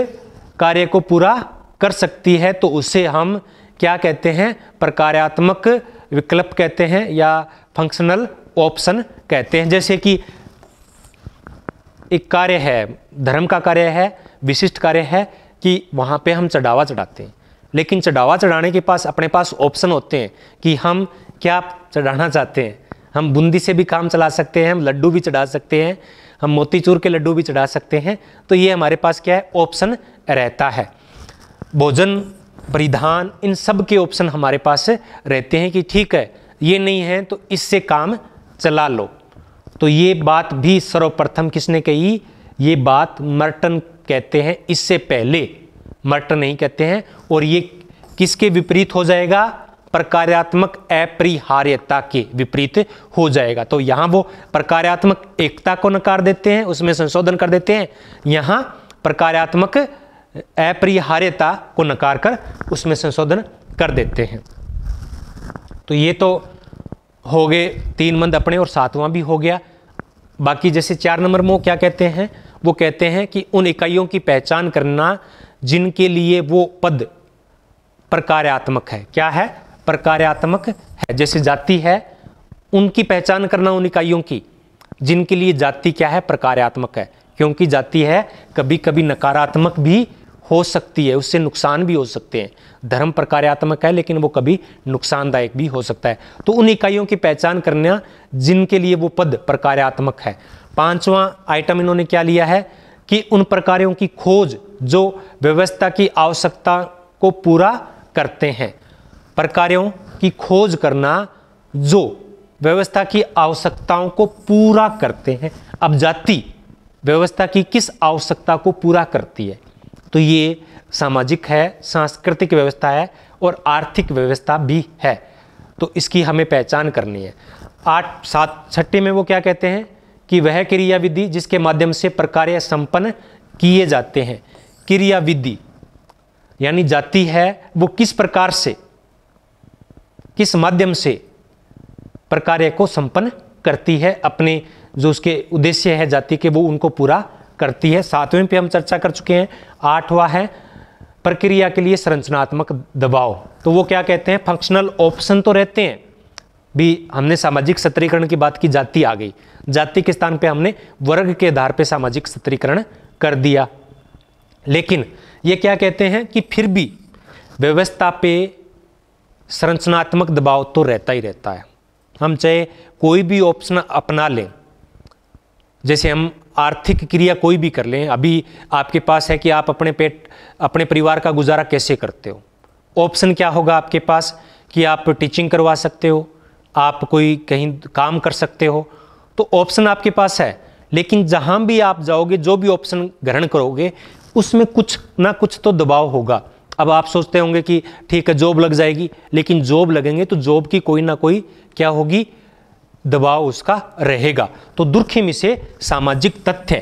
कार्य को पूरा कर सकती है, तो उसे हम क्या कहते हैं, प्रकार्यात्मक विकल्प कहते हैं या फंक्शनल ऑप्शन कहते हैं। जैसे कि एक कार्य है, धर्म का कार्य है, विशिष्ट कार्य है कि वहाँ पे हम चढ़ावा चढ़ाते हैं, लेकिन चढ़ावा चढ़ाने के पास अपने पास ऑप्शन होते हैं कि हम क्या चढ़ाना चाहते हैं। हम बूंदी से भी काम चला सकते हैं, हम लड्डू भी चढ़ा सकते हैं, हम मोतीचूर के लड्डू भी चढ़ा सकते हैं। तो ये हमारे पास क्या है, ऑप्शन रहता है। भोजन, परिधान, इन सब के ऑप्शन हमारे पास रहते हैं कि ठीक है ये नहीं है तो इससे काम चला लो। तो ये बात भी सर्वप्रथम किसने कही, ये बात मर्टन कहते हैं, इससे पहले मर्टन नहीं कहते हैं। और ये किसके विपरीत हो जाएगा, प्रकार्यात्मक अपरिहार्यता के विपरीत हो जाएगा। तो यहाँ वो प्रकार्यात्मक एकता को नकार देते हैं, उसमें संशोधन कर देते हैं। यहाँ प्रकार्यात्मक अपरिहार्यता को नकार कर उसमें संशोधन कर देते हैं। तो ये तो हो गए 3 मद अपने, और 7वां भी हो गया। बाकी जैसे 4 नंबर में वो क्या कहते हैं, वो कहते हैं कि उन इकाइयों की पहचान करना जिनके लिए वो पद प्रकार्यात्मक है। क्या है, प्रकार्यात्मक है। जैसे जाति है, उनकी पहचान करना उन इकाइयों की जिनके लिए जाति क्या है, प्रकार्यात्मक है। क्योंकि जाति है कभी कभी नकारात्मक भी हो सकती है, उससे नुकसान भी हो सकते हैं। धर्म प्रकार्यात्मक है लेकिन वो कभी नुकसानदायक भी हो सकता है। तो उन इकाइयों की पहचान करना जिनके लिए वो पद प्रकार्यात्मक है। 5वां आइटम इन्होंने क्या लिया है कि उन प्रकारों की खोज जो व्यवस्था की आवश्यकता को पूरा करते हैं। प्रकारों की खोज करना जो व्यवस्था की आवश्यकताओं को पूरा करते हैं। अब जाति व्यवस्था की किस आवश्यकता को पूरा करती है? तो ये सामाजिक है, सांस्कृतिक व्यवस्था है और आर्थिक व्यवस्था भी है। तो इसकी हमें पहचान करनी है। 6 में वो क्या कहते हैं कि वह क्रियाविधि जिसके माध्यम से प्रकार्य संपन्न किए जाते हैं। क्रियाविधि यानी जाति है वो किस प्रकार से, किस माध्यम से प्रकार्य को संपन्न करती है, अपने जो उसके उद्देश्य है जाति के वो उनको पूरा करती है। 7वें पे हम चर्चा कर चुके हैं। 8वां है प्रक्रिया के लिए संरचनात्मक दबाव। तो वो क्या कहते हैं, फंक्शनल ऑप्शन तो रहते हैं भी। हमने सामाजिक सत्रीकरण की बात की, जाति आ गई, जाति के स्थान पे हमने वर्ग के आधार पे सामाजिक सत्रीकरण कर दिया। लेकिन ये क्या कहते हैं कि फिर भी व्यवस्था पे संरचनात्मक दबाव तो रहता ही रहता है। हम चाहे कोई भी ऑप्शन अपना लें, जैसे हम आर्थिक क्रिया कोई भी कर लें, अभी आपके पास है कि आप अपने परिवार का गुजारा कैसे करते हो। ऑप्शन क्या होगा आपके पास कि आप टीचिंग करवा सकते हो, आप कोई कहीं काम कर सकते हो, तो ऑप्शन आपके पास है। लेकिन जहां भी आप जाओगे, जो भी ऑप्शन ग्रहण करोगे, उसमें कुछ ना कुछ तो दबाव होगा। अब आप सोचते होंगे कि ठीक है जॉब लग जाएगी, लेकिन जॉब लगेंगे तो जॉब की कोई ना कोई क्या होगी, दबाव उसका रहेगा। तो दुर्खिम इसे सामाजिक तथ्य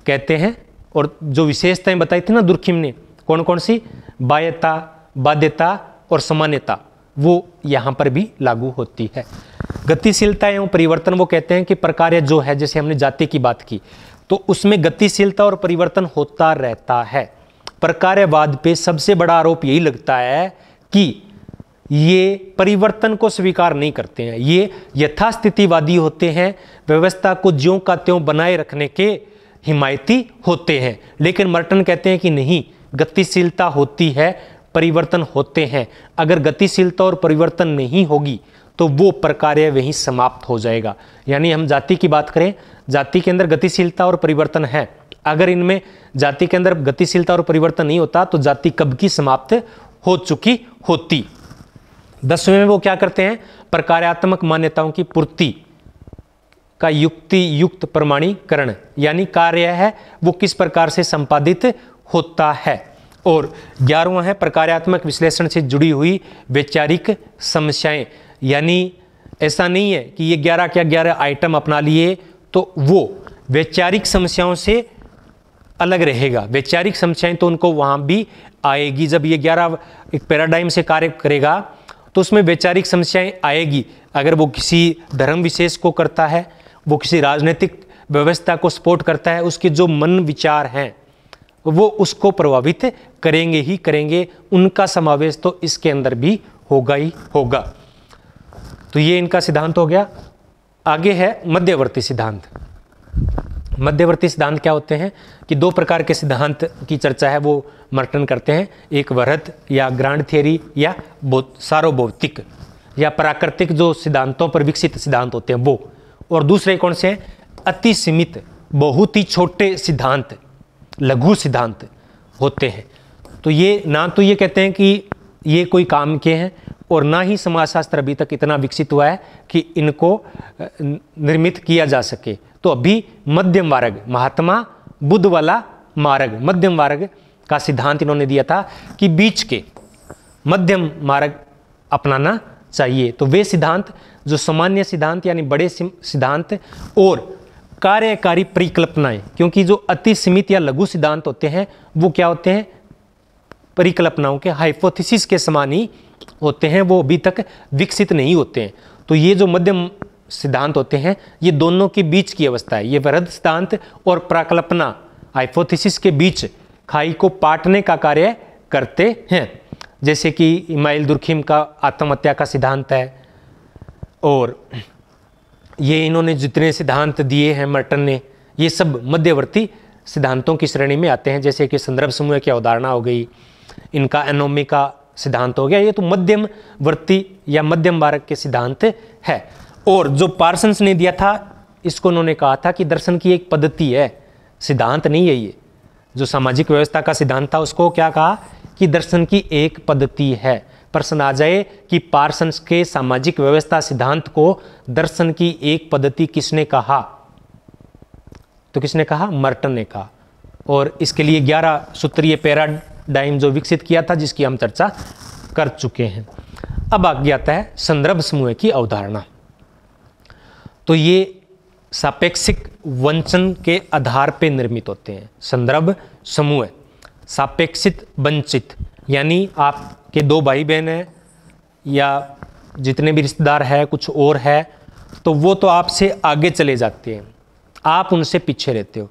कहते हैं। और जो विशेषताएं बताई थी ना दुर्खिम ने, कौन कौन सी, बाह्यता, बाध्यता और सामान्यता, वो यहाँ पर भी लागू होती है। गतिशीलता एवं परिवर्तन, वो कहते हैं कि प्रकार्य जो है, जैसे हमने जाति की बात की, तो उसमें गतिशीलता और परिवर्तन होता रहता है। प्रकार्यवाद पे सबसे बड़ा आरोप यही लगता है कि ये परिवर्तन को स्वीकार नहीं करते हैं, ये यथास्थितिवादी होते हैं, व्यवस्था को ज्यों का त्यों बनाए रखने के हिमायती होते हैं। लेकिन मर्टन कहते हैं कि नहीं, गतिशीलता होती है, परिवर्तन होते हैं। अगर गतिशीलता और परिवर्तन नहीं होगी तो वो प्रकार्य वहीं समाप्त हो जाएगा। यानी हम जाति की बात करें, जाति के अंदर गतिशीलता और परिवर्तन है। अगर इनमें जाति के अंदर गतिशीलता और परिवर्तन नहीं होता तो जाति कब की समाप्त हो चुकी होती। 10वें में वो क्या करते हैं, प्रकार्यात्मक मान्यताओं की पूर्ति का युक्ति युक्त प्रमाणीकरण, यानी कार्य है वो किस प्रकार से संपादित होता है। और 11वां है प्रकार्यात्मक विश्लेषण से जुड़ी हुई वैचारिक समस्याएं। यानी ऐसा नहीं है कि ये 11 क्या 11 आइटम अपना लिए तो वो वैचारिक समस्याओं से अलग रहेगा। वैचारिक समस्याएं तो उनको वहाँ भी आएगी। जब ये 11 एक पैराडाइम से कार्य करेगा तो उसमें वैचारिक समस्याएं आएगी। अगर वो किसी धर्म विशेष को करता है, वो किसी राजनीतिक व्यवस्था को सपोर्ट करता है, उसके जो मन विचार हैं वो उसको प्रभावित करेंगे ही करेंगे। उनका समावेश तो इसके अंदर भी होगा ही होगा। तो ये इनका सिद्धांत हो गया। आगे है मध्यवर्ती सिद्धांत। मध्यवर्ती सिद्धांत क्या होते हैं कि 2 प्रकार के सिद्धांत की चर्चा है वो मर्टन करते हैं। एक वृहद या ग्रांड थियरी या सार्वभौतिक या प्राकृतिक जो सिद्धांतों पर विकसित सिद्धांत होते हैं वो, और दूसरे कौन से हैं, अति सीमित बहुत ही छोटे सिद्धांत, लघु सिद्धांत होते हैं। तो ये ना तो ये कहते हैं कि ये कोई काम के हैं और ना ही समाजशास्त्र अभी तक इतना विकसित हुआ है कि इनको निर्मित किया जा सके। तो अभी मध्यम मार्ग, महात्मा बुद्ध वाला मार्ग, मध्यम मार्ग का सिद्धांत इन्होंने दिया था कि बीच के मध्यम मार्ग अपनाना चाहिए। तो वे सिद्धांत जो सामान्य सिद्धांत यानी बड़े सिद्धांत और कार्यकारी परिकल्पनाएं, क्योंकि जो अति सीमित या लघु सिद्धांत होते हैं वो क्या होते हैं, परिकल्पनाओं के हाइपोथेसिस के समान ही होते हैं, वो अभी तक विकसित नहीं होते हैं। तो ये जो मध्यम सिद्धांत होते हैं ये दोनों के बीच की अवस्था है। ये वृहद सिद्धांत और प्राकल्पना हाइपोथेसिस के बीच खाई को पाटने का कार्य करते हैं। जैसे कि इमाइल दुर्खिम का आत्महत्या का सिद्धांत है, और ये इन्होंने जितने सिद्धांत दिए हैं मर्टन ने, ये सब मध्यवर्ती सिद्धांतों की श्रेणी में आते हैं। जैसे कि संदर्भ समूह की अवधारणा हो गई, इनका एनोमी का सिद्धांत हो गया, ये तो मध्यमवर्ती या मध्यम मार्ग के सिद्धांत है। और जो पार्सन्स ने दिया था इसको उन्होंने कहा था कि दर्शन की एक पद्धति है, सिद्धांत नहीं है। ये जो सामाजिक व्यवस्था का सिद्धांत था उसको क्या कहा कि दर्शन की एक पद्धति है। प्रश्न आ जाए कि पार्सन्स के सामाजिक व्यवस्था सिद्धांत को दर्शन की एक पद्धति किसने कहा, तो किसने कहा? मर्टन ने कहा। और इसके लिए 11 सूत्रीय पैराडाइम जो विकसित किया था, जिसकी हम चर्चा कर चुके हैं। अब आगे आता है संदर्भ समूह की अवधारणा। तो ये सापेक्षिक वंचन के आधार पर निर्मित होते हैं। संदर्भ समूह सापेक्षित वंचित, यानी आपके 2 भाई बहन हैं या जितने भी रिश्तेदार हैं, कुछ और है, तो वो तो आपसे आगे चले जाते हैं, आप उनसे पीछे रहते हो,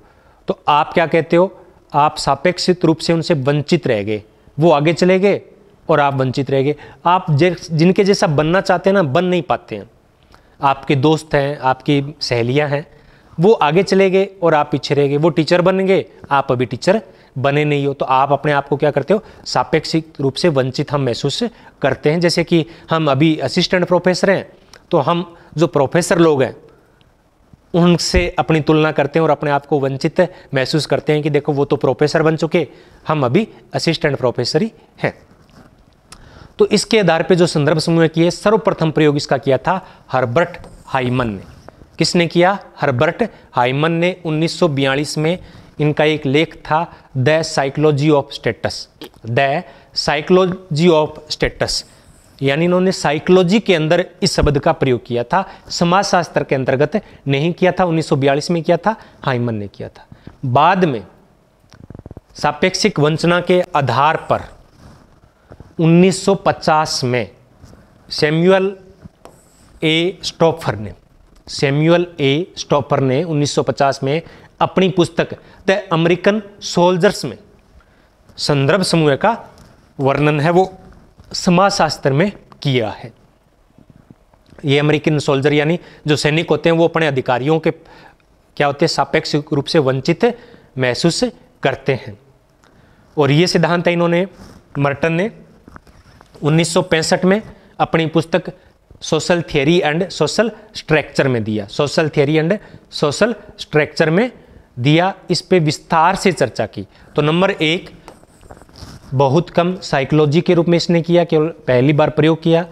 तो आप क्या कहते हो? आप सापेक्षित रूप से उनसे वंचित रह गए। वो आगे चले गए और आप वंचित रह गए। आप जिनके जैसा बनना चाहते हैं ना, बन नहीं पाते हैं। आपके दोस्त हैं, आपकी सहेलियां हैं, वो आगे चले गए और आप पीछे रह गए। वो टीचर बन गए, आप अभी टीचर बने नहीं हो, तो आप अपने आप को क्या करते हो? सापेक्षिक रूप से वंचित हम महसूस करते हैं। जैसे कि हम अभी असिस्टेंट प्रोफेसर हैं, तो हम जो प्रोफेसर लोग हैं उनसे अपनी तुलना करते हैं और अपने आप को वंचित महसूस करते हैं कि देखो वो तो प्रोफेसर बन चुके, हम अभी असिस्टेंट प्रोफेसर ही हैं। तो इसके आधार पे जो संदर्भ समूह की है, सर्वप्रथम प्रयोग इसका किया था हर्बर्ट हाइमन ने। किसने किया? हर्बर्ट हाइमन ने 1942 में। इनका एक लेख था the psychology of status, the psychology of status, यानी इन्होंने साइकोलॉजी के अंदर इस शब्द का प्रयोग किया था, समाजशास्त्र के अंतर्गत नहीं किया था। 1942 में किया था, हाइमन ने किया था। बाद में सापेक्षिक वंचना के आधार पर 1950 में सैमुअल ए स्टोफर ने 1950 में अपनी पुस्तक द अमेरिकन सोल्जर्स में संदर्भ समूह का वर्णन है वो समाजशास्त्र में किया है। ये अमेरिकन सोल्जर यानी जो सैनिक होते हैं, वो अपने अधिकारियों के क्या होते हैं? सापेक्ष रूप से वंचित महसूस करते हैं। और ये सिद्धांत है इन्होंने, मर्टन ने 1965 में अपनी पुस्तक social theory and social structure में दिया। Social theory and social structure में दिया, इस पे विस्तार से चर्चा की। तो नंबर 1, बहुत कम साइकोलॉजी के रूप में इसने किया, केवल पहली बार प्रयोग किया।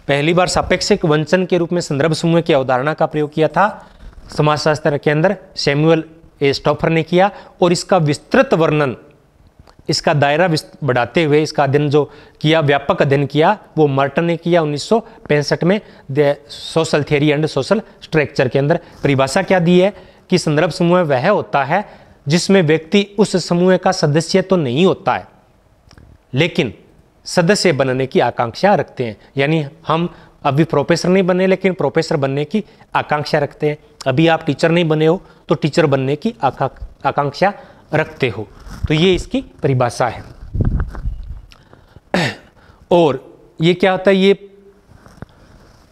पहली बार सापेक्षिक वंचन के रूप में संदर्भ समूह की अवधारणा का प्रयोग किया था समाजशास्त्र के अंदर, सैमुअल ए स्टोफर ने किया। और इसका विस्तृत वर्णन, इसका दायरा बढ़ाते हुए इसका अध्ययन जो किया, व्यापक अध्ययन किया, वो मर्टन ने किया 1965 में the social theory and social structure के अंदर। परिभाषा क्या दी है कि संदर्भ समूह वह होता है जिसमें व्यक्ति उस समूह का सदस्य तो नहीं होता है, लेकिन सदस्य बनने की आकांक्षा रखते हैं। यानी हम अभी प्रोफेसर नहीं बने, लेकिन प्रोफेसर बनने की आकांक्षा रखते हैं। अभी आप टीचर नहीं बने हो, तो टीचर बनने की आकांक्षा रखते हो। तो ये इसकी परिभाषा है। और ये क्या होता है? ये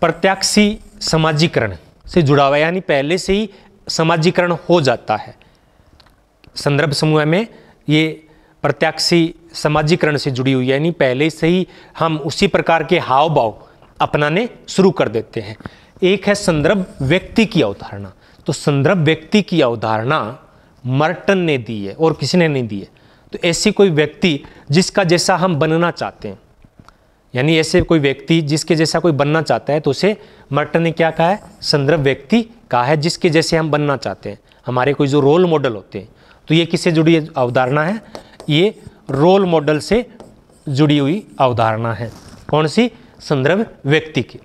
प्रत्याक्षी समाजीकरण से जुड़ा हुआ है, यानी पहले से ही समाजीकरण हो जाता है। संदर्भ समूह में ये प्रत्याक्षी समाजीकरण से जुड़ी हुई है, यानी पहले से ही हम उसी प्रकार के हाव भाव अपनाने शुरू कर देते हैं। एक है संदर्भ व्यक्ति की अवधारणा। तो संदर्भ व्यक्ति की अवधारणा मर्टन ने दी है और किसी ने नहीं दी है। तो ऐसी कोई व्यक्ति जिसका जैसा हम बनना चाहते हैं, यानी ऐसे कोई व्यक्ति जिसके जैसा कोई बनना चाहता है, तो उसे मर्टन ने क्या कहा है? संदर्भ व्यक्ति कहा है, जिसके जैसे हम बनना चाहते हैं। हमारे कोई जो रोल मॉडल होते हैं, तो ये किससे जुड़ी अवधारणा है? ये रोल मॉडल से जुड़ी हुई अवधारणा है। कौन सी? संदर्भ व्यक्ति की।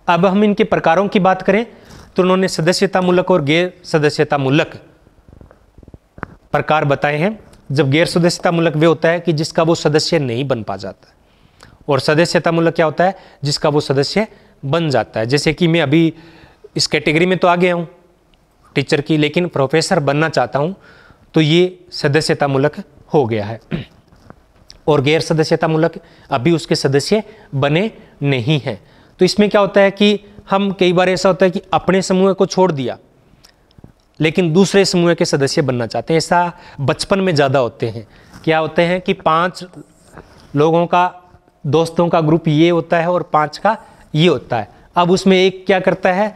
अब हम इनके प्रकारों की बात करें तो उन्होंने सदस्यतामूलक और गैर सदस्यतामूलक प्रकार बताए हैं। जब गैर सदस्यतामूलक वे होता है कि जिसका वो सदस्य नहीं बन पा जाता, और सदस्यतामूलक क्या होता है? जिसका वो सदस्य बन जाता है। जैसे कि मैं अभी इस कैटेगरी में तो आ गया हूँ टीचर की, लेकिन प्रोफेसर बनना चाहता हूँ, तो ये सदस्यतामूलक हो गया है। और गैर सदस्यतामूलक अभी उसके सदस्य बने नहीं हैं। तो इसमें क्या होता है कि हम कई बार ऐसा होता है कि अपने समूह को छोड़ दिया, लेकिन दूसरे समूह के सदस्य बनना चाहते हैं। ऐसा बचपन में ज़्यादा होते हैं। क्या होते हैं कि 5 लोगों का, दोस्तों का ग्रुप ये होता है और 5 का ये होता है। अब उसमें एक क्या करता है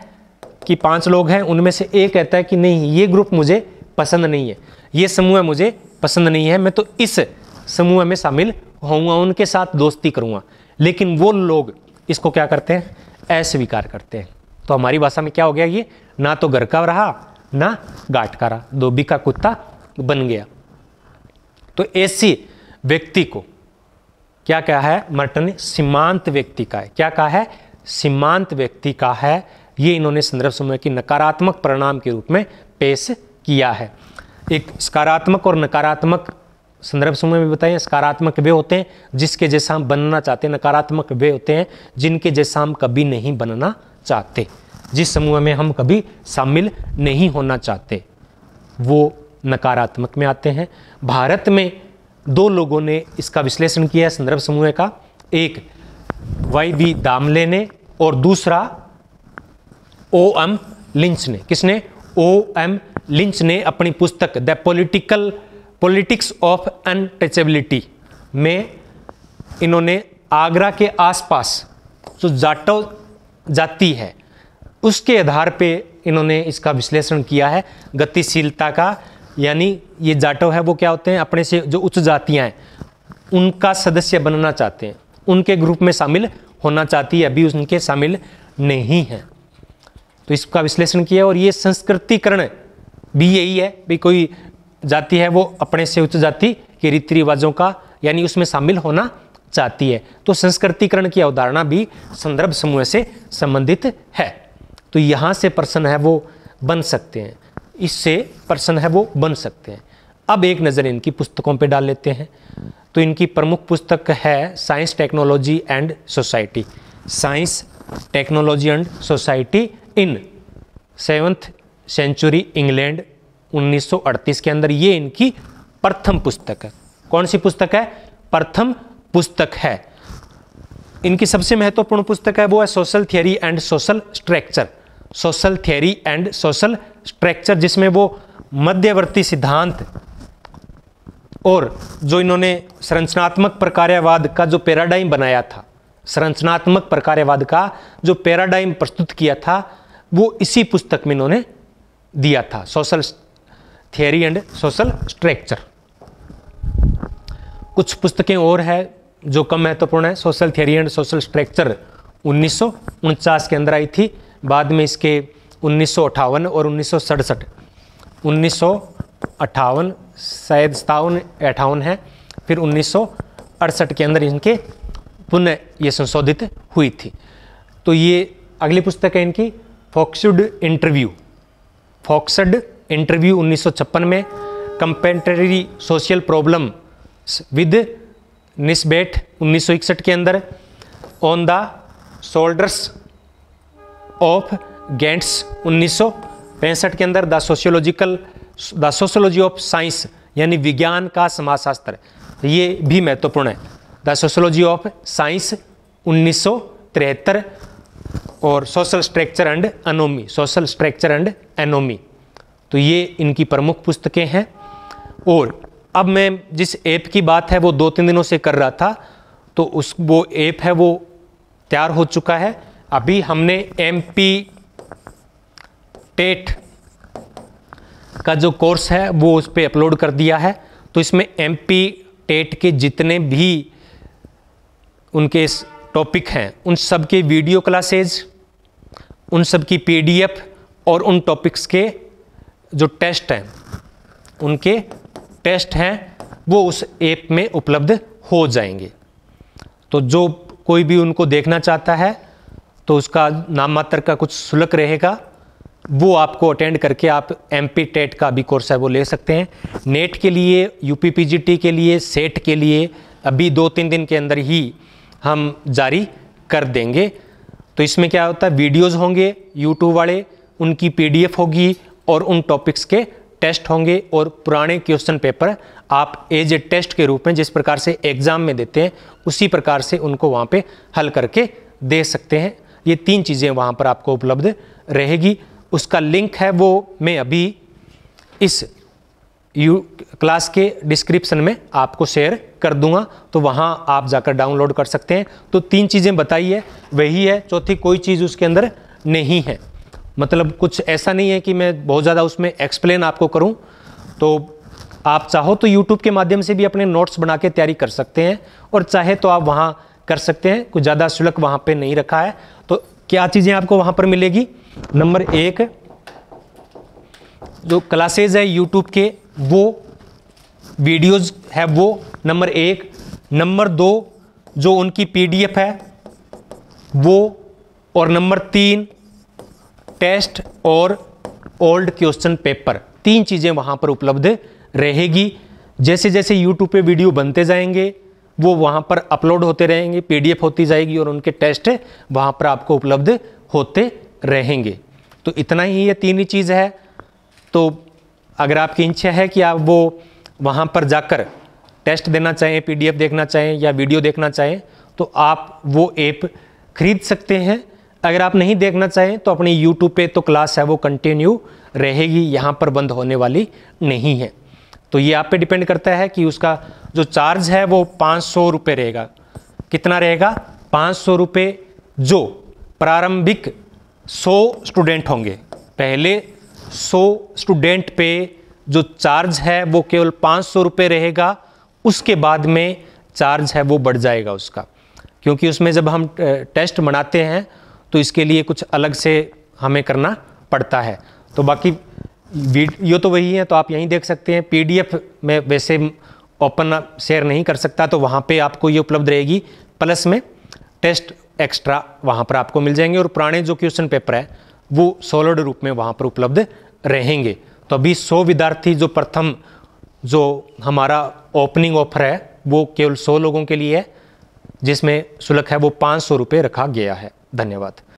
कि 5 लोग हैं, उनमें से एक कहता है कि नहीं, ये ग्रुप मुझे पसंद नहीं है, ये समूह मुझे पसंद नहीं है, मैं तो इस समूह में शामिल होऊंगा, उनके साथ दोस्ती करूंगा। लेकिन वो लोग इसको क्या करते हैं, अस्वीकार करते हैं। तो हमारी भाषा में क्या हो गया, ये ना तो घर का रहा ना घाट का रहा, धोबी का कुत्ता बन गया। तो ऐसी व्यक्ति को क्या कहा है मर्टन ने, सीमांत व्यक्ति का है। क्या कहा है, सीमांत व्यक्ति का है। ये इन्होंने संदर्भ समूह की नकारात्मक परिणाम के रूप में पेश किया है। एक सकारात्मक और नकारात्मक संदर्भ समूह में बताएं। सकारात्मक वे होते हैं जिसके जैसा हम बनना चाहते हैं, नकारात्मक वे होते हैं जिनके जैसा हम कभी नहीं बनना चाहते, जिस समूह में हम कभी शामिल नहीं होना चाहते, वो नकारात्मक में आते हैं। भारत में दो लोगों ने इसका विश्लेषण किया है संदर्भ समूह का, एक वाई.बी. दामले ने और दूसरा O.M. लिंच ने। किसने, O.M. लिंच ने अपनी पुस्तक द पॉलिटिक्स ऑफ अनटचेबिलिटी में इन्होंने आगरा के आसपास जो जाटो जाति है उसके आधार पे इन्होंने इसका विश्लेषण किया है गतिशीलता का। यानी ये जाटो है वो क्या होते हैं, अपने से जो उच्च जातियां हैं उनका सदस्य बनना चाहते हैं, उनके ग्रुप में शामिल होना चाहती है, अभी उनके शामिल नहीं है। तो इसका विश्लेषण किया। और ये संस्कृतिकरण भी यही है, भी कोई जाति है वो अपने से उच्च जाति के रीति रिवाजों का यानी उसमें शामिल होना चाहती है। तो संस्कृतिकरण की अवधारणा भी संदर्भ समूह से संबंधित है। तो यहाँ से प्रश्न है वो बन सकते हैं, इससे प्रश्न है वो बन सकते हैं। अब एक नज़र इनकी पुस्तकों पे डाल लेते हैं। तो इनकी प्रमुख पुस्तक है science technology and society, science technology and society in 7th century England 1938 के अंदर। ये इनकी प्रथम पुस्तक है। कौन सी पुस्तक है, प्रथम पुस्तक है। इनकी सबसे महत्वपूर्ण पुस्तक है वो है social theory and social structure, social theory and social structure, जिसमें वो मध्यवर्ती सिद्धांत और जो इन्होंने संरचनात्मक प्रकार्यवाद का जो पैराडाइम बनाया था, संरचनात्मक प्रकार्यवाद का जो पैराडाइम प्रस्तुत किया था वो इसी पुस्तक में इन्होंने दिया था, social theory and social structure. कुछ पुस्तकें और है जो कम महत्वपूर्ण है। Social theory and social structure 1949 के अंदर आई थी, बाद में इसके 1958 और 1967, 1958 शायद 57-58 है, फिर 1968 के अंदर इनके पुनः ये संशोधित हुई थी। तो ये अगली पुस्तक है इनकी फोक्स्ड इंटरव्यू, फोक्स्ड इंटरव्यू 1956 में, commentary social problem with Nisbet 1961 के अंदर, on the shoulders of giants 1965 के अंदर, द सोशियोलॉजी ऑफ साइंस यानी विज्ञान का समाजशास्त्र, ये भी महत्वपूर्ण है, द सोशियोलॉजी ऑफ साइंस 1973, और social structure and anomie, social structure and anomie. तो ये इनकी प्रमुख पुस्तकें हैं। और अब मैं जिस ऐप की बात है वो 2-3 दिनों से कर रहा था, तो वो ऐप है वो तैयार हो चुका है। अभी हमने MP टेट का जो कोर्स है वो उस पर अपलोड कर दिया है। तो इसमें MP टेट के जितने भी उनके टॉपिक हैं उन सब के वीडियो क्लासेज, उन सब की PDF और उन टॉपिक्स के जो टेस्ट हैं, उनके टेस्ट हैं वो उस ऐप में उपलब्ध हो जाएंगे। तो जो कोई भी उनको देखना चाहता है तो उसका नाम मात्र का कुछ शुल्क रहेगा, वो आपको अटेंड करके आप MP टेट का भी कोर्स है वो ले सकते हैं। नेट के लिए, UPPGT के लिए, सेट के लिए अभी 2-3 दिन के अंदर ही हम जारी कर देंगे। तो इसमें क्या होता है, वीडियोज़ होंगे YouTube वाले, उनकी PDF होगी और उन टॉपिक्स के टेस्ट होंगे, और पुराने क्वेश्चन पेपर आप एज ए टेस्ट के रूप में जिस प्रकार से एग्ज़ाम में देते हैं उसी प्रकार से उनको वहाँ पे हल करके दे सकते हैं। ये 3 चीज़ें वहाँ पर आपको उपलब्ध रहेगी। उसका लिंक है वो मैं अभी इस क्लास के डिस्क्रिप्शन में आपको शेयर कर दूंगा, तो वहाँ आप जाकर डाउनलोड कर सकते हैं। तो 3 चीज़ें बताई है वही है, चौथी कोई चीज़ उसके अंदर नहीं है। मतलब कुछ ऐसा नहीं है कि मैं बहुत ज़्यादा उसमें एक्सप्लेन आपको करूं। तो आप चाहो तो YouTube के माध्यम से भी अपने नोट्स बना के तैयारी कर सकते हैं, और चाहे तो आप वहाँ कर सकते हैं, कुछ ज़्यादा शुल्क वहाँ पे नहीं रखा है। तो क्या चीज़ें आपको वहाँ पर मिलेगी? नंबर 1 जो क्लासेज है YouTube के वो वीडियोज़ है वो, नंबर 1। नंबर 2 जो उनकी PDF है वो, और नंबर 3 टेस्ट और ओल्ड क्वेश्चन पेपर। 3 चीज़ें वहाँ पर उपलब्ध रहेगी। जैसे जैसे YouTube पे वीडियो बनते जाएंगे वो वहाँ पर अपलोड होते रहेंगे, PDF होती जाएगी, और उनके टेस्ट वहाँ पर आपको उपलब्ध होते रहेंगे। तो इतना ही ये 3 ही चीज़ है। तो अगर आपकी इच्छा है कि आप वो वहाँ पर जाकर टेस्ट देना चाहें, PDF देखना चाहें या वीडियो देखना चाहें, तो आप वो ऐप खरीद सकते हैं। अगर आप नहीं देखना चाहें तो अपनी YouTube पे तो क्लास है वो कंटिन्यू रहेगी, यहाँ पर बंद होने वाली नहीं है। तो ये आप पे डिपेंड करता है कि उसका जो चार्ज है वो 500 रुपये रहेगा। कितना रहेगा? 500 रुपये। जो प्रारंभिक 100 स्टूडेंट होंगे, पहले 100 स्टूडेंट पे जो चार्ज है वो केवल 500 रुपये रहेगा। उसके बाद में चार्ज है वो बढ़ जाएगा उसका, क्योंकि उसमें जब हम टेस्ट बनाते हैं तो इसके लिए कुछ अलग से हमें करना पड़ता है। तो बाकी वीडियो तो वही है, तो आप यहीं देख सकते हैं। PDF में वैसे ओपन शेयर नहीं कर सकता, तो वहाँ पे आपको ये उपलब्ध रहेगी। प्लस में टेस्ट एक्स्ट्रा वहाँ पर आपको मिल जाएंगे, और पुराने जो क्वेश्चन पेपर है वो सॉलिड रूप में वहाँ पर उपलब्ध रहेंगे। तो अभी 100 विद्यार्थी जो प्रथम जो हमारा ओपनिंग ऑफर है वो केवल 100 लोगों के लिए है, जिसमें शुल्क है वो 500 रुपये रखा गया है। धन्यवाद।